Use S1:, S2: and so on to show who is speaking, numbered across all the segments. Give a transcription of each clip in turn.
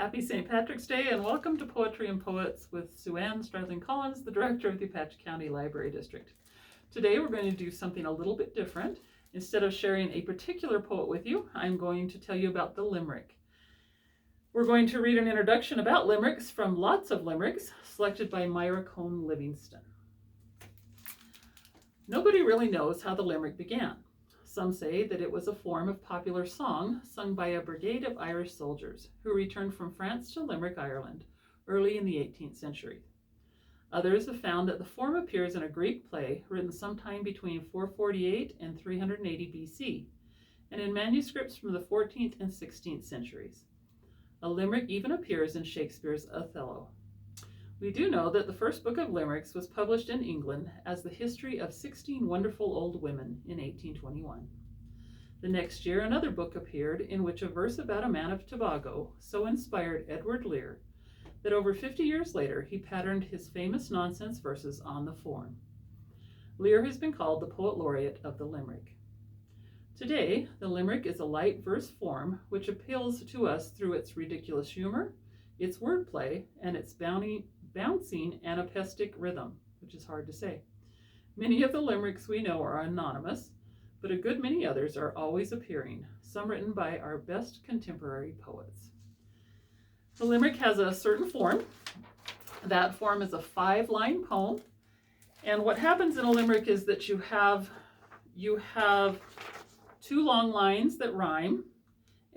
S1: Happy St. Patrick's Day and welcome to Poetry and Poets with SueAn, Stradling-Collins, the director of the Apache County Library District. Today we're going to do something a little bit different. Instead of sharing a particular poet with you, I'm going to tell you about the limerick. We're going to read an introduction about limericks from lots of limericks selected by Myra Cone Livingston. Nobody really knows how the limerick began. Some say that it was a form of popular song sung by a brigade of Irish soldiers who returned from France to Limerick, Ireland, early in the 18th century. Others have found that the form appears in a Greek play written sometime between 448 and 380 BC, and in manuscripts from the 14th and 16th centuries. A limerick even appears in Shakespeare's Othello. We do know that the first book of limericks was published in England as the History of 16 Wonderful Old Women in 1821. The next year, another book appeared in which a verse about a man of Tobago so inspired Edward Lear that over 50 years later he patterned his famous nonsense verses on the form. Lear has been called the poet laureate of the limerick. Today, the limerick is a light verse form which appeals to us through its ridiculous humor, its wordplay, and its bouncing anapestic rhythm, which is hard to say. Many of the limericks we know are anonymous, but a good many others are always appearing, some written by our best contemporary poets. The limerick has a certain form. That form is a 5-line poem, and what happens in a limerick is that you have 2 long lines that rhyme.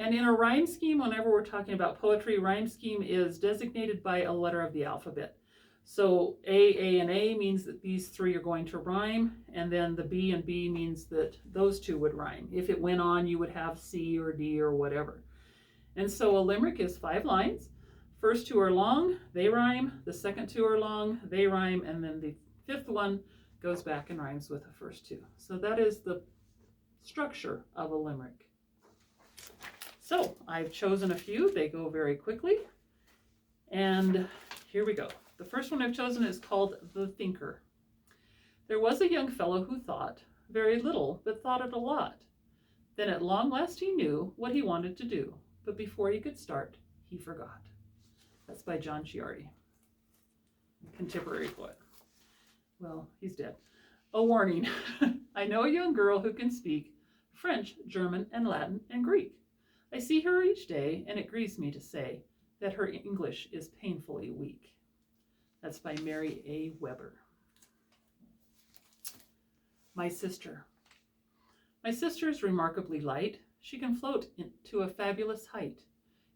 S1: And in a rhyme scheme, whenever we're talking about poetry, rhyme scheme is designated by a letter of the alphabet. So A, and A means that these 3 are going to rhyme, and then the B and B means that those 2 would rhyme. If it went on, you would have C or D or whatever. And so a limerick is 5 lines. First 2 are long, they rhyme. The second 2 are long, they rhyme. And then the 5th one goes back and rhymes with the first 2. So that is the structure of a limerick. So I've chosen a few. They go very quickly. And here we go. The first one I've chosen is called The Thinker. There was a young fellow who thought very little, but thought it a lot. Then at long last he knew what he wanted to do, but before he could start, he forgot. That's by John Ciardi, contemporary poet. Well, he's dead. A warning. I know a young girl who can speak French, German, and Latin, and Greek. I see her each day, and it grieves me to say that her English is painfully weak. That's by Mary A. Weber. My sister. My sister is remarkably light. She can float to a fabulous height.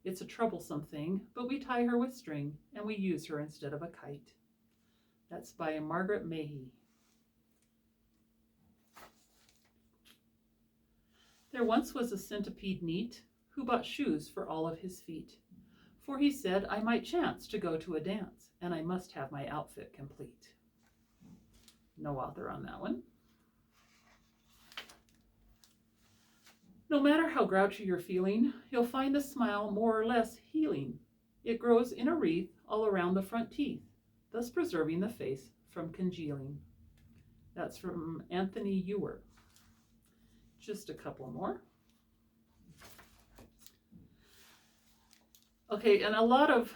S1: It's a troublesome thing, but we tie her with string, and we use her instead of a kite. That's by Margaret Mahy. There once was a centipede neat, who bought shoes for all of his feet. For he said I might chance to go to a dance, and I must have my outfit complete. No author on that one. No matter how grouchy you're feeling, you'll find the smile more or less healing. It grows in a wreath all around the front teeth, thus preserving the face from congealing. That's from Anthony Ewer. Just a couple more. Okay, and a lot of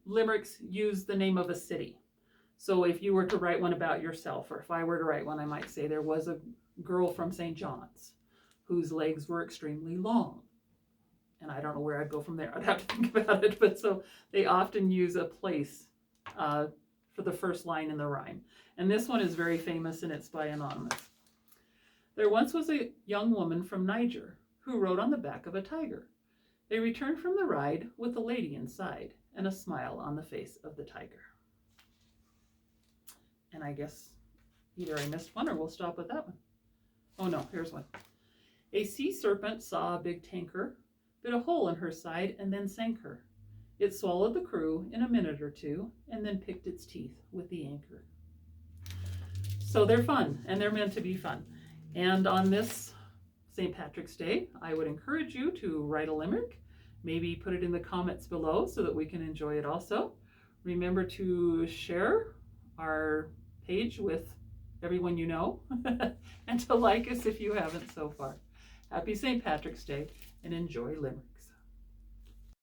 S1: limericks use the name of a city. So if you were to write one about yourself, or if I were to write one, I might say there was a girl from St. John's whose legs were extremely long. And I don't know where I'd go from there. I'd have to think about it. But so they often use a place for the first line in the rhyme. And this one is very famous, and it's by Anonymous. There once was a young woman from Niger who rode on the back of a tiger. They returned from the ride with a lady inside and a smile on the face of the tiger. And I guess either I missed one or we'll stop with that one. Oh no, here's one. A sea serpent saw a big tanker, bit a hole in her side, and then sank her. It swallowed the crew in a minute or 2 and then picked its teeth with the anchor. So they're fun, and they're meant to be fun. And on this St. Patrick's Day, I would encourage you to write a limerick. Maybe put it in the comments below so that we can enjoy it also. Remember to share our page with everyone you know and to like us if you haven't so far. Happy St. Patrick's Day and enjoy limericks.